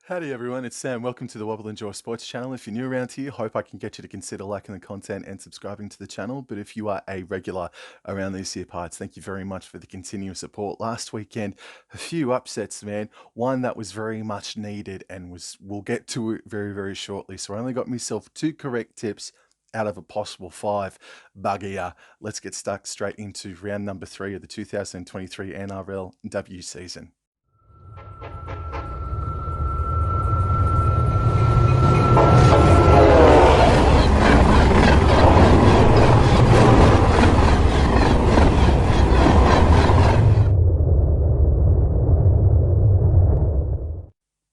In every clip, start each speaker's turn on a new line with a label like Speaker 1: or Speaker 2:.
Speaker 1: Howdy everyone, it's Sam. Welcome to the Wobble Enjoy Sports channel. If you're new around here, hope I can get you to consider liking the content and subscribing to the channel. But if you are a regular around these here parts, thank you very much for the continuous support. Last weekend, a few upsets, man. One that was very much needed and we'll get to it very, very shortly. So I only got myself 2 correct tips out of a possible 5. Bugger. Let's get stuck straight into round number 3 of the 2023 NRLW season.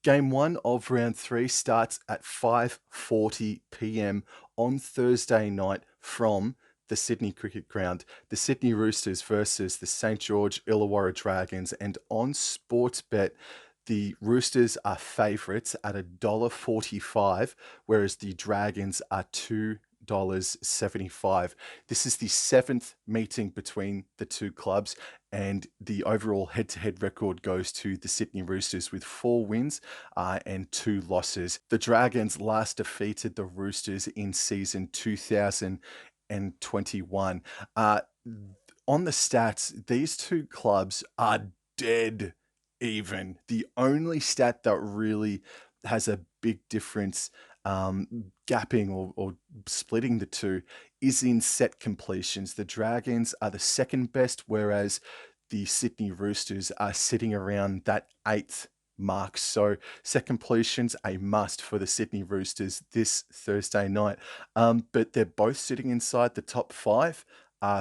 Speaker 1: Game 1 of round 3 starts at 5:40 p.m. on Thursday night from the Sydney Cricket Ground. The Sydney Roosters versus the St George Illawarra Dragons, and on Sportsbet, the Roosters are favourites at $1.45, whereas the Dragons are $2.75. This is the 7th meeting between the two clubs, and the overall head-to-head record goes to the Sydney Roosters with 4 wins and 2 losses. The Dragons last defeated the Roosters in season 2021. On the stats, these two clubs are dead even. The only stat that really has a big difference, gapping or splitting the two, is in set completions. The Dragons are the second best, whereas the Sydney Roosters are sitting around that 8th mark. So set completions, a must for the Sydney Roosters this Thursday night. But they're both sitting inside the top 5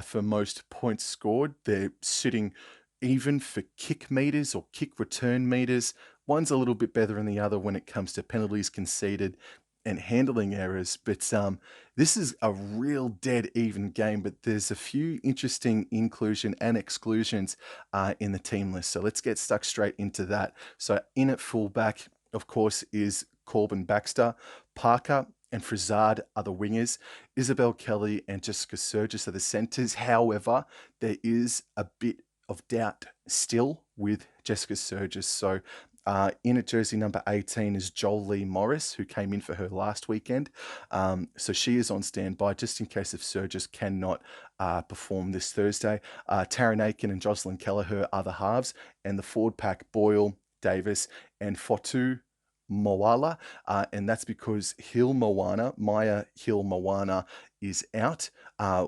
Speaker 1: for most points scored. They're sitting even for kick meters or kick return meters. One's a little bit better than the other when it comes to penalties conceded and handling errors. But this is a real dead even game, but there's a few interesting inclusion and exclusions in the team list. So let's get stuck straight into that. So in at fullback, of course, is Corbin Baxter. Parker and Frizard are the wingers. Isabel Kelly and Jessica Surgis are the centres. However, there is a bit of doubt still with Jessica Surgis. So in at jersey number 18 is Jolie Morris, who came in for her last weekend. So she is on standby just in case if Surgis cannot perform this Thursday. Taryn Aiken and Jocelyn Kelleher are the halves, and the forward pack, Boyle, Davis, and Fotu Moala, and that's because Maya Hill Moana is out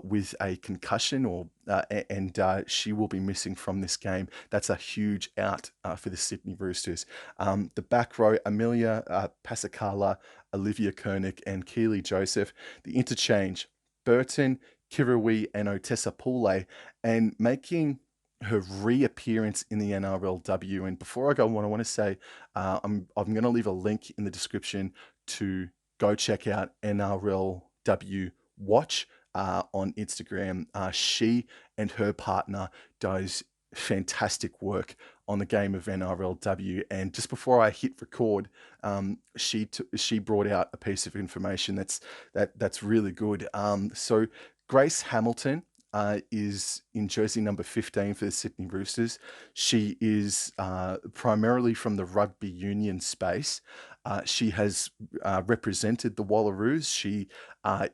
Speaker 1: with a concussion, and she will be missing from this game. That's a huge out for the Sydney Roosters. The back row, Amelia Pasacala, Olivia Kernick, and Keely Joseph. The interchange, Burton, Kiriwi, and Otessa Pule, and making her reappearance in the NRLW. And before I go on, I want to say I'm going to leave a link in the description to go check out NRLW Watch on Instagram. She and her partner does fantastic work on the game of NRLW. And just before I hit record, she brought out a piece of information that's really good. So Grace Hamilton is in jersey number 15 for the Sydney Roosters. She is primarily from the rugby union space. She has represented the Wallaroos. She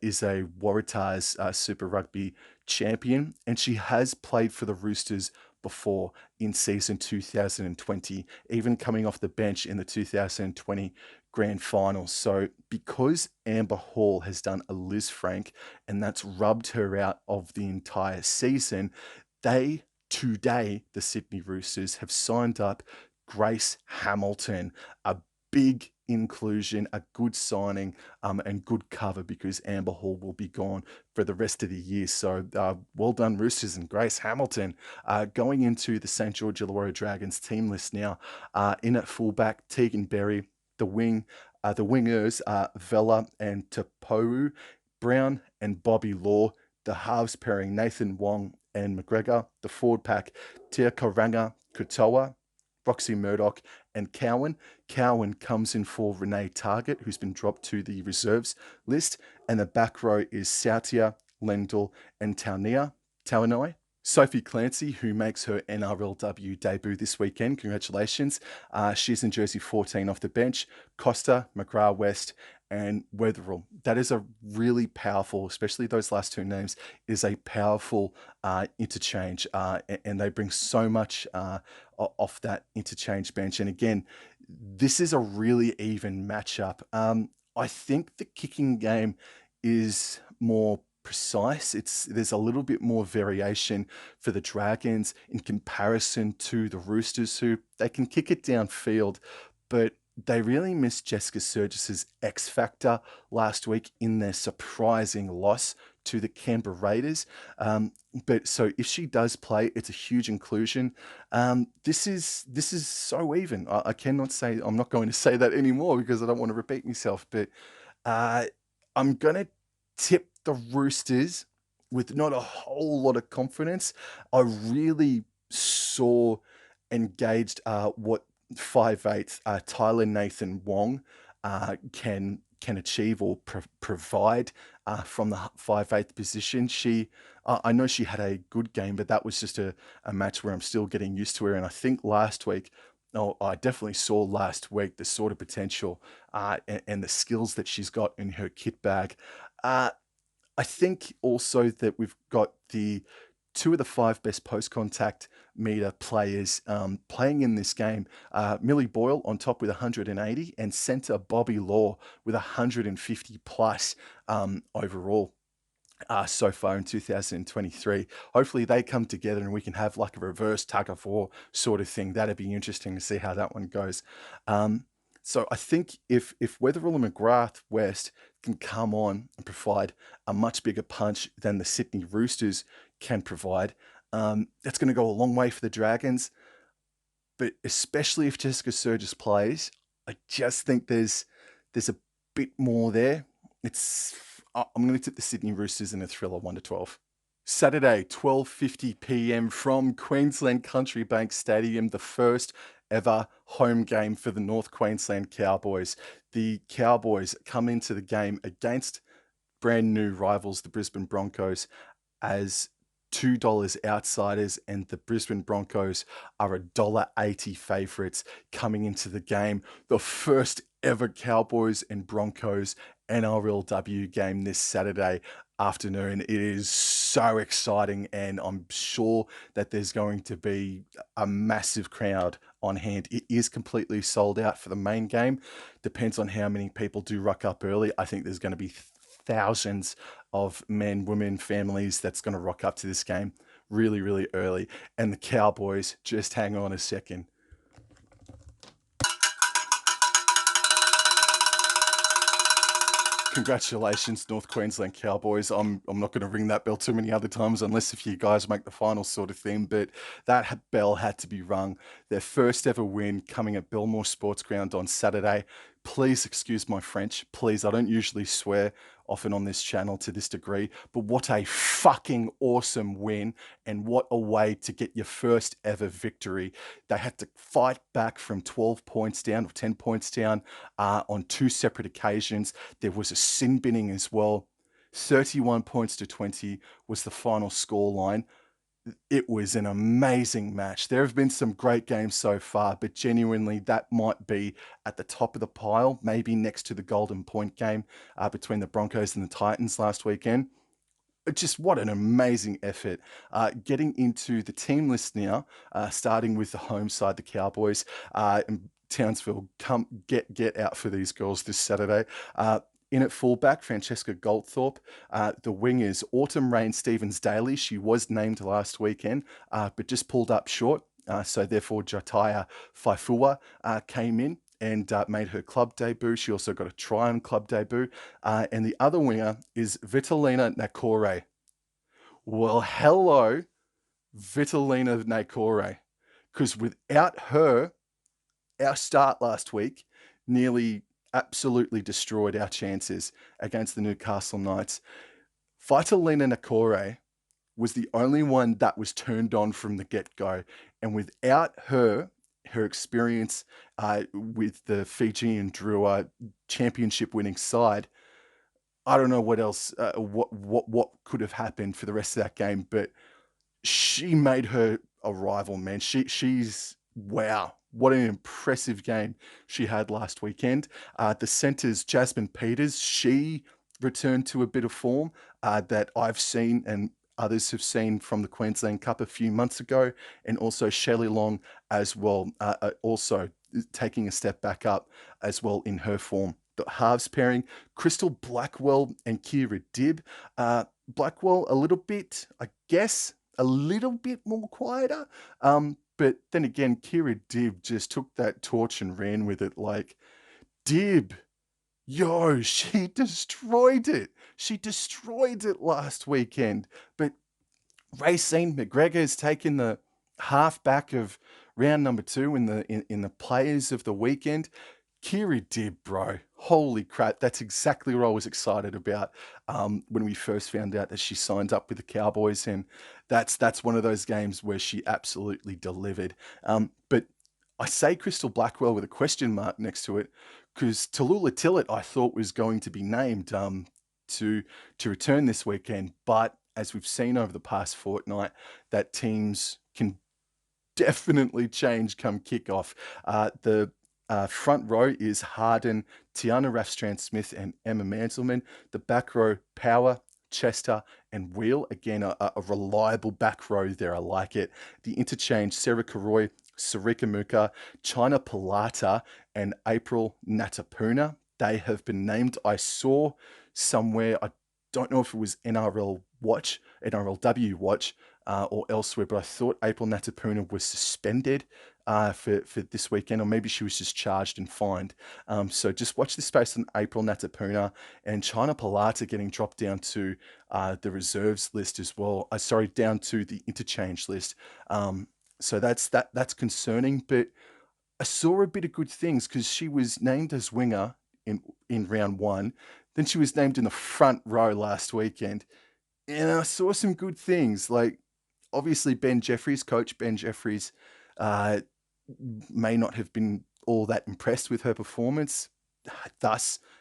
Speaker 1: is a Waratahs Super Rugby champion, and she has played for the Roosters before in season 2020, even coming off the bench in the 2020 grand final. So because Amber Hall has done a Liz Frank, and that's rubbed her out of the entire season, today, the Sydney Roosters have signed up Grace Hamilton, a big inclusion, a good signing, and good cover because Amber Hall will be gone for the rest of the year. So well done, Roosters and Grace Hamilton. Going into the St George Illawarra Dragons team list now, in at fullback, Tegan Berry. The wingers are Vela and Taporu, Brown and Bobby Law. The halves pairing, Nathan Wong and McGregor. The forward pack, Tia Karanga Kutoa, Roxy Murdoch, and Cowan. Cowan comes in for Renee Target, who's been dropped to the reserves list. And the back row is Sautia, Lendl, and Taunoi. Sophie Clancy, who makes her NRLW debut this weekend. Congratulations. She's in jersey 14 off the bench. Costa, McGrath West, and Weatherall. That is a really powerful, especially those last two names, is a powerful interchange. And they bring so much off that interchange bench. And again, this is a really even matchup. I think the kicking game is more precise. There's a little bit more variation for the Dragons in comparison to the Roosters, who they can kick it downfield, but they really missed Jessica Sturgis's X factor last week in their surprising loss to the Canberra Raiders. But so if she does play, it's a huge inclusion. This is so even. I cannot say, I'm not going to say that anymore because I don't want to repeat myself. But uh, I'm gonna tip the Roosters with not a whole lot of confidence. I really saw and gauged what 5'8" Tyler Nathan Wong can achieve or provide from the 5'8" position. I know she had a good game, but that was just a match where I'm still getting used to her. And I think last week, oh, I definitely saw last week the sort of potential and the skills that she's got in her kit bag. Uh, I think also that we've got the two of the five best post contact meter players playing in this game. Millie Boyle on top with 180 and centre Bobby Law with 150 plus overall. So far in 2023. Hopefully they come together and we can have like a reverse tug of war sort of thing. That'd be interesting to see how that one goes. Um, so I think if Weatherall and McGrath West can come on and provide a much bigger punch than the Sydney Roosters can provide, that's going to go a long way for the Dragons. But especially if Jessica Sturgis plays, I just think there's a bit more there. It's I'm going to tip the Sydney Roosters in a thriller 1-12. Saturday, 12:50 p.m. from Queensland Country Bank Stadium, the first ever home game for the North Queensland Cowboys. The Cowboys come into the game against brand new rivals, the Brisbane Broncos, as $2 outsiders, and the Brisbane Broncos are $1.80 favourites coming into the game. The first ever Cowboys and Broncos NRLW game this Saturday afternoon. It is so exciting, and I'm sure that there's going to be a massive crowd on hand. It is completely sold out for the main game. Depends on how many people do rock up early. I think there's going to be thousands of men, women, families that's going to rock up to this game really, really early. And the Cowboys, just hang on a second. Congratulations, North Queensland Cowboys. I'm not going to ring that bell too many other times unless if you guys make the final sort of thing, but that bell had to be rung. Their first ever win coming at Belmore Sports Ground on Saturday. Please excuse my French. Please, I don't usually swear often on this channel to this degree, but what a fucking awesome win, and what a way to get your first ever victory. They had to fight back from 12 points down or 10 points down on two separate occasions. There was a sin binning as well. 31 points to 20 was the final score line. It was an amazing match. There have been some great games so far, but genuinely, that might be at the top of the pile, maybe next to the Golden Point game between the Broncos and the Titans last weekend. Just what an amazing effort. Getting into the team list now, starting with the home side, the Cowboys. And Townsville, come get out for these girls this Saturday. In at fullback, Francesca Goldthorpe. The wingers, Autumn Rain Stevens Daly. She was named last weekend, but just pulled up short. So therefore, Jataya Faifua came in and made her club debut. She also got a try on club debut. And the other winger is Vitalina Nakore. Well, hello, Vitalina Nakore. Because without her, our start last week nearly absolutely destroyed our chances against the Newcastle Knights. Vitalina Nakore was the only one that was turned on from the get-go. And without her, her experience with the Fijian Drua championship winning side, I don't know what else, what could have happened for the rest of that game, but she made her arrival, man. She's wow. What an impressive game she had last weekend. The centers, Jasmine Peters, she returned to a bit of form that I've seen and others have seen from the Queensland Cup a few months ago, and also Shelley Long as well, also taking a step back up as well in her form. The halves pairing, Crystal Blackwell and Kira Dibb. Blackwell a little bit, I guess, a little bit more quieter. But then again, Kira Dibb just took that torch and ran with it. Like, Dibb, yo, she destroyed it. She destroyed it last weekend. But Racine McGregor has taken the halfback of round number 2 in the players of the weekend. Kiri Dibb, bro. Holy crap. That's exactly what I was excited about when we first found out that she signed up with the Cowboys. And that's one of those games where she absolutely delivered. But I say Crystal Blackwell with a question mark next to it because Tallulah Tillett I thought was going to be named to return this weekend. But as we've seen over the past fortnight, that teams can definitely change come kickoff. The front row is Harden, Tiana Rathstrand-Smith, and Emma Manselman. The back row, Power, Chester, and Wheel. Again, a reliable back row there. I like it. The interchange, Sarah Karoy, Sarika Muka, China Palata, and April Natapuna. They have been named. I saw somewhere, I don't know if it was NRL Watch, NRLW Watch, or elsewhere, but I thought April Natapuna was suspended for this weekend, or maybe she was just charged and fined. So just watch this space on April Natapuna and China Palata getting dropped down to the reserves list as well. Sorry, down to the interchange list. So that's concerning, but I saw a bit of good things because she was named as winger in round 1. Then she was named in the front row last weekend. And I saw some good things. Like, obviously, Coach Ben Jeffries, uh, may not have been all that impressed with her performance.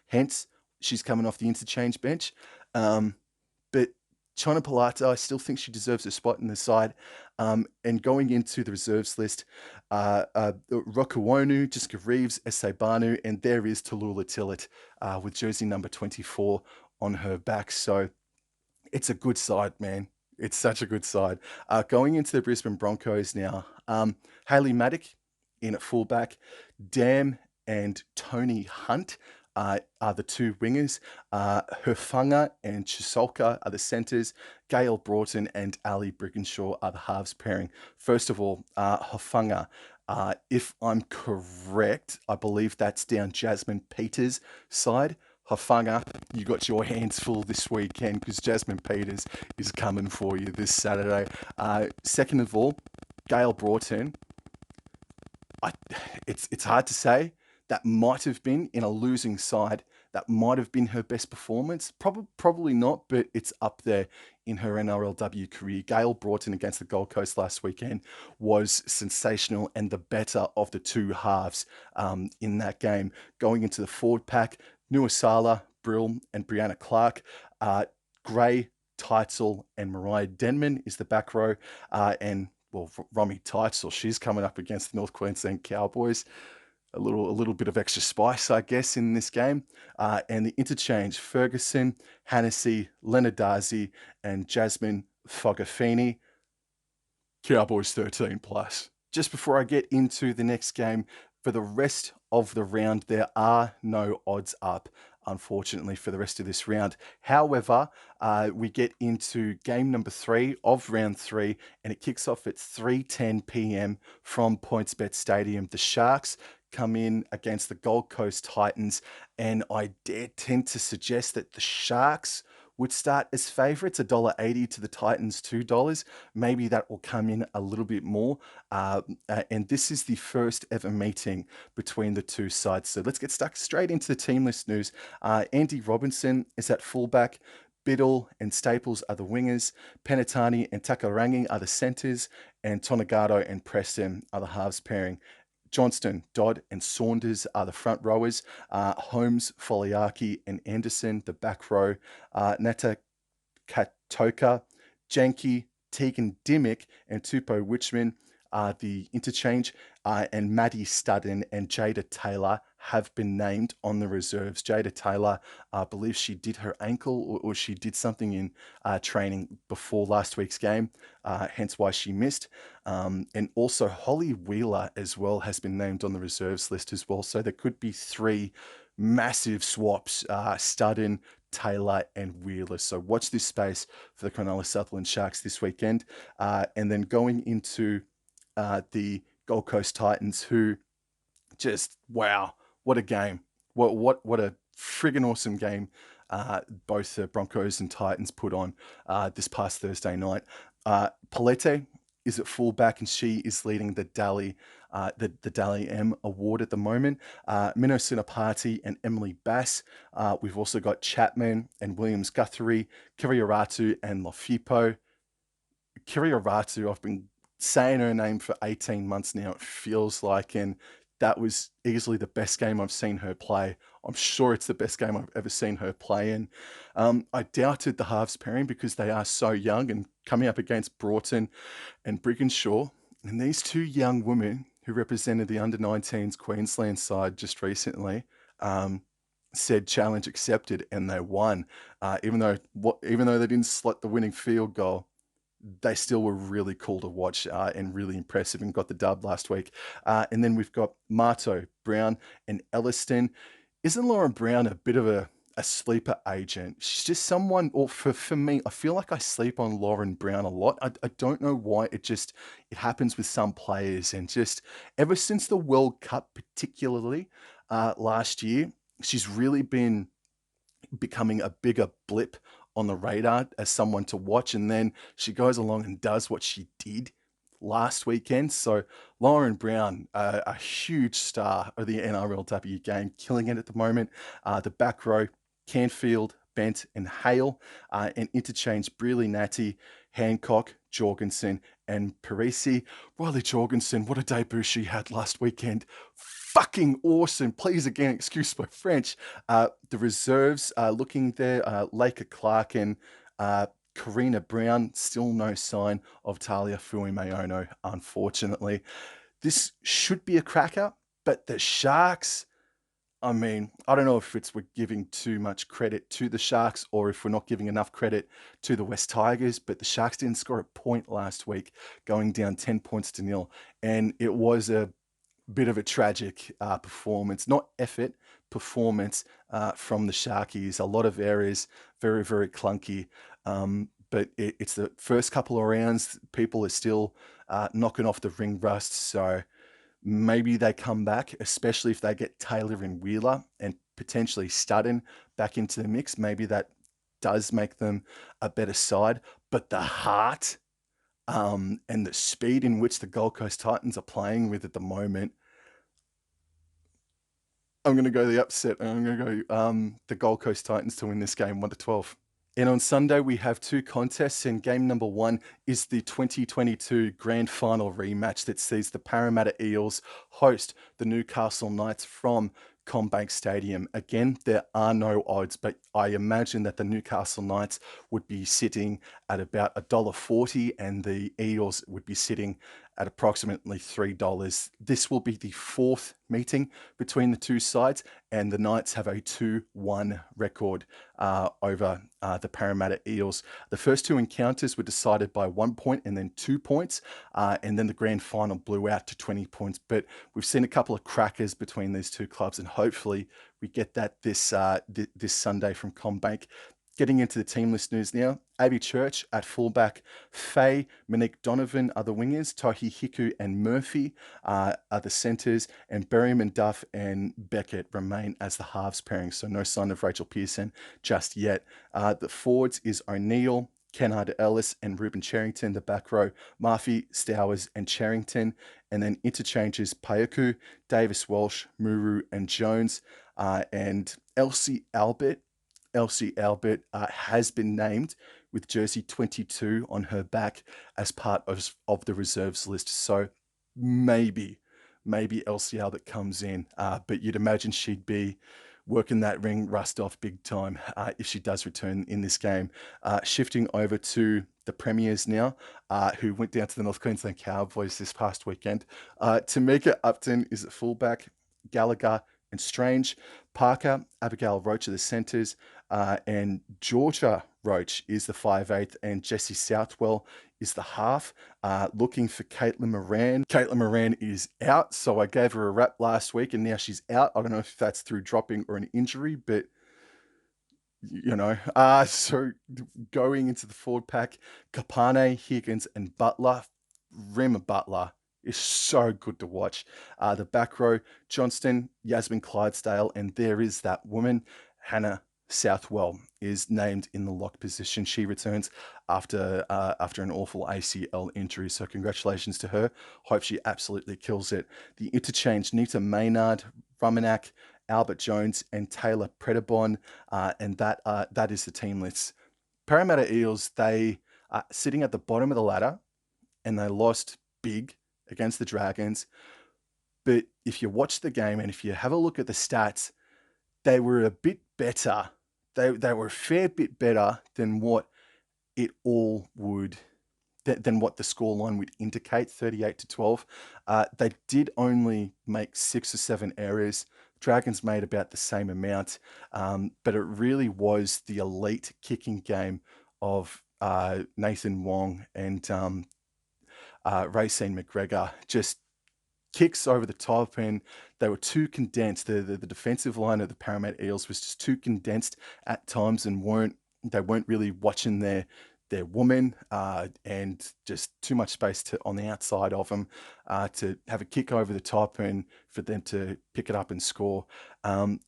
Speaker 1: Hence, she's coming off the interchange bench. But China Palata, I still think she deserves a spot in the side. And going into the reserves list, Rokuwonu, Jessica Reeves, Banu, and there is Tallulah Tillett with jersey number 24 on her back. So it's a good side, man. It's such a good side. Going into the Brisbane Broncos now, Hayley Maddock in at fullback, Dam and Tony Hunt are the two wingers. Herfunga and Chisolka are the centres. Gail Broughton and Ali Brigginshaw are the halves pairing. First of all, Herfunga. If I'm correct, I believe that's down Jasmine Peters' side. Hafanga, you got your hands full this weekend because Jasmine Peters is coming for you this Saturday. Second of all, Gail Broughton. It's hard to say. That might have been in a losing side. That might have been her best performance. Probably not, but it's up there in her NRLW career. Gail Broughton against the Gold Coast last weekend was sensational and the better of the two halves in that game. Going into the forward pack, Nuasala, Brill, and Brianna Clark. Gray, Teitzel, and Mariah Denman is the back row. And well, Romy Teitzel, she's coming up against the North Queensland Cowboys. A little bit of extra spice, I guess, in this game. And the interchange, Ferguson, Hannessy, Lenardazi, and Jasmine Fogafini. Cowboys 13 plus. Just before I get into the next game, for the rest of the round, there are no odds up, unfortunately, for the rest of this round. However, we get into game number 3 of round 3, and it kicks off at 3:10 p.m. from PointsBet Stadium. The Sharks come in against the Gold Coast Titans, and I dare tend to suggest that the Sharks would start as favourites, $1.80 to the Titans, $2. Maybe that will come in a little bit more. And this is the first ever meeting between the two sides. So let's get stuck straight into the team list news. Andy Robinson is at fullback. Biddle and Staples are the wingers. Penatani and Takarangi are the centres. And Tonagato and Preston are the halves pairing. Johnston, Dodd, and Saunders are the front rowers. Holmes, Foliaki, and Anderson, the back row. Nata Katoka, Janke, Tegan Dimmick and Tupou Wichman are the interchange, and Maddie Studden and Jada Taylor have been named on the reserves. Jada Taylor, I believe she did her ankle or she did something in training before last week's game, hence why she missed. And also Holly Wheeler as well has been named on the reserves list as well. So there could be three massive swaps, Studden, Taylor and Wheeler. So watch this space for the Cronulla Sutherland Sharks this weekend. And then going into the Gold Coast Titans, who just, wow, what a game. What a friggin' awesome game both the Broncos and Titans put on this past Thursday night. Palete is at fullback and she is leading the Dally the Dally M award at the moment. Minno Sinapati and Emily Bass. We've also got Chapman and Williams Guthrie, Kiriaratu and Lofipo. Kiriaratu, I've been saying her name for 18 months now, it feels like, and that was easily the best game I've seen her play. I'm sure it's the best game I've ever seen her play in. I doubted the halves pairing because they are so young and coming up against Broughton and Brigginshaw. And these two young women who represented the under-19s Queensland side just recently said challenge accepted, and they won. Even though they didn't slot the winning field goal, they still were really cool to watch and really impressive and got the dub last week. And then we've got Marto, Brown, and Elliston. Isn't Lauren Brown a bit of a sleeper agent? She's just someone, or for me, I feel like I sleep on Lauren Brown a lot. I don't know why. It happens with some players. And just ever since the World Cup, particularly last year, she's really been becoming a bigger blip on the radar as someone to watch. And then she goes along and does what she did last weekend. So Lauren Brown, a huge star of the NRLW game, killing it at the moment. The back row, Canfield, Bent and Hale, and interchange Breely Natty, Hancock, Jorgensen, and Parisi. Riley Jorgensen, what a debut she had last weekend. Fucking awesome. Please, again, excuse my French. The reserves looking there, Laker Clark and Karina Brown, still no sign of Talia Fuimaono, unfortunately. This should be a cracker, but the Sharks, I mean, I don't know if we're giving too much credit to the Sharks or if we're not giving enough credit to the West Tigers, but the Sharks didn't score a point last week, going down 10 points to nil. And it was a bit of a tragic performance, not effort, performance from the Sharkies. A lot of areas very, very clunky. But it's the first couple of rounds. People are still knocking off the ring rust. So maybe they come back, especially if they get Taylor and Wheeler and potentially Studden back into the mix. Maybe that does make them a better side. But the heart and the speed in which the Gold Coast Titans are playing with at the moment, I'm going to go the upset. I'm going to go the Gold Coast Titans to win this game 1-12. And on Sunday, we have two contests, and game number one is the 2022 Grand Final rematch that sees the Parramatta Eels host the Newcastle Knights from CommBank Stadium. Again, there are no odds, but I imagine that the Newcastle Knights would be sitting at about $1.40 and the Eels would be sitting at approximately $3. This will be the fourth meeting between the two sides, and the Knights have a 2-1 record over the Parramatta Eels. The first two encounters were decided by 1 point and then 2 points, and then the grand final blew out to 20 points. But we've seen a couple of crackers between these two clubs, and hopefully we get that this Sunday from CommBank. Getting into the team list news now. Abbey Church at fullback, Faye, Monique Donovan are the wingers, Tohi Hiku and Murphy are the centres, and Berryman, Duff and Beckett remain as the halves pairing, so no sign of Rachel Pearson just yet. The forwards is O'Neill, Kennard Ellis and Ruben Cherrington. The back row, Murphy, Stowers and Cherrington, and then interchanges Payaku, Davis Walsh, Muru and Jones, and Elsie Albert. Elsie Albert has been named with jersey 22 on her back as part of the reserves list. So maybe Elsie Albert comes in, but you'd imagine she'd be working that ring rust off big time if she does return in this game. Shifting over to the Premiers now, who went down to the North Queensland Cowboys this past weekend. Tamika Upton is at fullback, Gallagher and Strange, Parker, Abigail Roach are the centres, and Georgia Roach is the 5'8", and Jessie Southwell is the half. Looking for Caitlin Moran. Caitlin Moran is out, so I gave her a rap last week, and now she's out. I don't know if that's through dropping or an injury, but so going into the forward pack, Kapane, Higgins, and Butler. Rim Butler is so good to watch. The back row, Johnston, Yasmin Clydesdale, and there is that woman, Hannah Southwell, is named in the lock position. She returns after an awful ACL injury, so congratulations to her. Hope she absolutely kills it. The interchange, Nita Maynard, Rumanak, Albert Jones, and Taylor Predabon, and that is the team list. Parramatta Eels, they are sitting at the bottom of the ladder, and they lost big against the Dragons. But if you watch the game and if you have a look at the stats, they were a bit better. They were a fair bit better than what it all would, than what the scoreline would indicate, 38-12. They did only make 6 or 7 errors. Dragons made about the same amount, but it really was the elite kicking game of Nathan Wong and Racine McGregor. Just kicks over the top, and they were too condensed. The defensive line of the Parramatta Eels was just too condensed at times, and they weren't really watching their woman, and just too much space on the outside of them to have a kick over the top and for them to pick it up and score.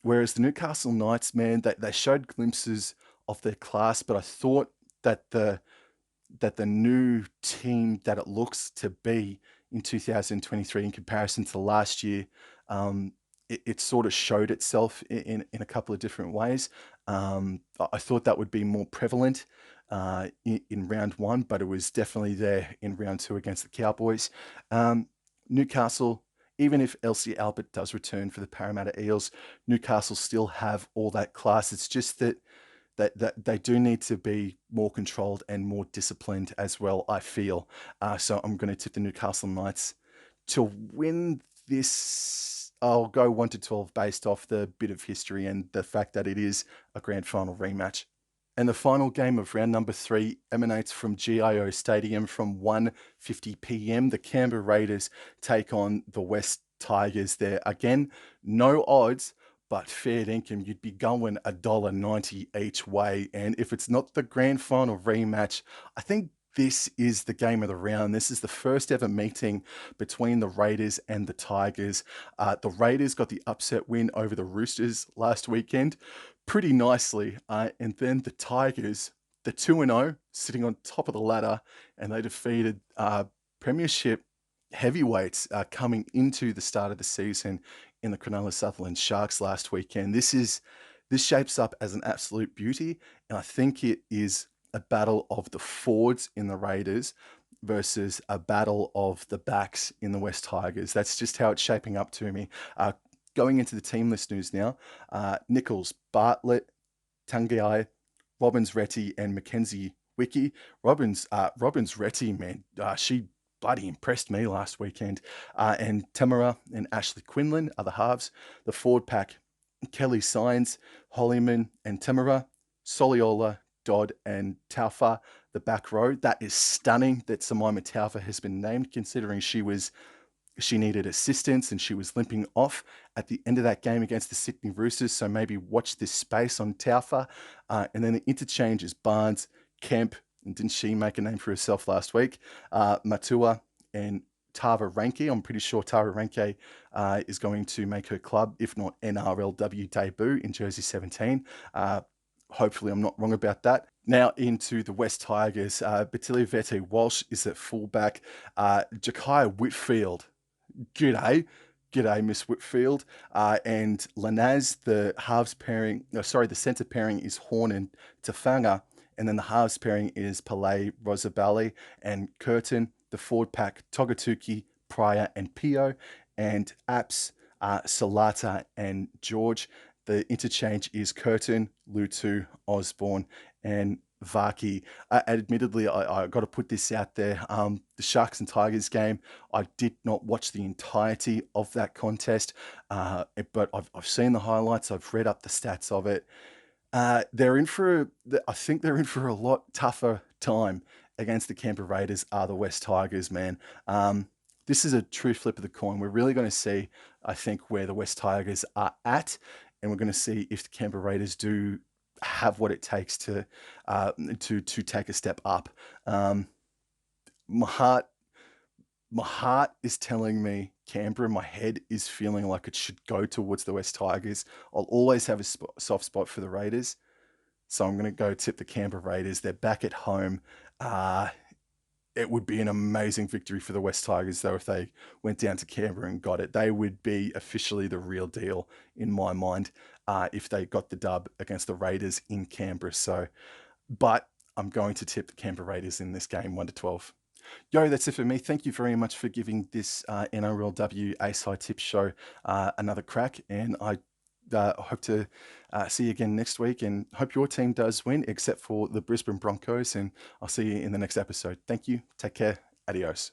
Speaker 1: Whereas the Newcastle Knights, man, they showed glimpses of their class, but I thought that the new team that it looks to be in 2023 in comparison to last year, it sort of showed itself in a couple of different ways. I thought that would be more prevalent in round one, but it was definitely there in round two against the Cowboys. Newcastle, even if Elsie Albert does return for the Parramatta Eels, Newcastle still have all that class. It's just that they do need to be more controlled and more disciplined as well, I feel. So I'm going to tip the Newcastle Knights to win this. I'll go 1-12 based off the bit of history and the fact that it is a grand final rematch. And the final game of round number 3 emanates from GIO Stadium from 1:50 p.m. The Canberra Raiders take on the West Tigers there. Again, no odds, but fair income. You'd be going $1.90 each way. And if it's not the grand final rematch, I think this is the game of the round. This is the first ever meeting between the Raiders and the Tigers. The Raiders got the upset win over the Roosters last weekend pretty nicely. And then the Tigers, the 2-0, sitting on top of the ladder, and they defeated Premiership heavyweights coming into the start of the season in the Cronulla Sutherland Sharks last weekend. This shapes up as an absolute beauty, and I think it is a battle of the forwards in the Raiders versus a battle of the backs in the West Tigers. That's just how it's shaping up to me. Going into the team list news now, Nichols, Bartlett, Tangai, Robbins Retty, and Mackenzie Wiki. Robbins Retty, man, she bloody impressed me last weekend. And Tamara and Ashley Quinlan are the halves. The forward pack, Kelly Sines, Hollyman and Tamara, Soliola, Dodd and Taufa, the back row. That is stunning that Samaima Taufa has been named, considering she needed assistance and she was limping off at the end of that game against the Sydney Roosters. So maybe watch this space on Taufa. And then the interchange is Barnes, Kemp, and didn't she make a name for herself last week? Matua and Tava Ranke. I'm pretty sure Tava Ranke is going to make her club, if not NRLW debut in jersey 17. Hopefully I'm not wrong about that. Now into the West Tigers. Batilia Vete Walsh is at fullback. Jakaya Whitfield. G'day, Miss Whitfield. And Lanaz, the centre pairing is Horn and Tafanga. And then the halves pairing is Palais, Rosabali, and Curtin. The forward pack, Togatuki, Pryor, and Pio. And Apps, Salata, and George. The interchange is Curtin, Lutu, Osborne, and Vaki. Admittedly, I got to put this out there. The Sharks and Tigers game, I did not watch the entirety of that contest, but I've seen the highlights. I've read up the stats of it. They're in for, I think they're in for a lot tougher time against the Canberra Raiders are the West Tigers, man. This is a true flip of the coin. We're really going to see, I think, where the West Tigers are at, and we're going to see if the Canberra Raiders do have what it takes to take a step up. My heart my heart is telling me Canberra. My head is feeling like it should go towards the West Tigers. I'll always have a soft spot for the Raiders, so I'm going to go tip the Canberra Raiders. They're back at home. Uh, it would be an amazing victory for the West Tigers, though, if they went down to Canberra and got it. They would be officially the real deal in my mind if they got the dub against the Raiders in Canberra. So, but I'm going to tip the Canberra Raiders in this game, 1-12. Yo, that's it for me. Thank you very much for giving this NRLW A-Side Tips show another crack. And I hope to see you again next week, and hope your team does win, except for the Brisbane Broncos. And I'll see you in the next episode. Thank you. Take care. Adios.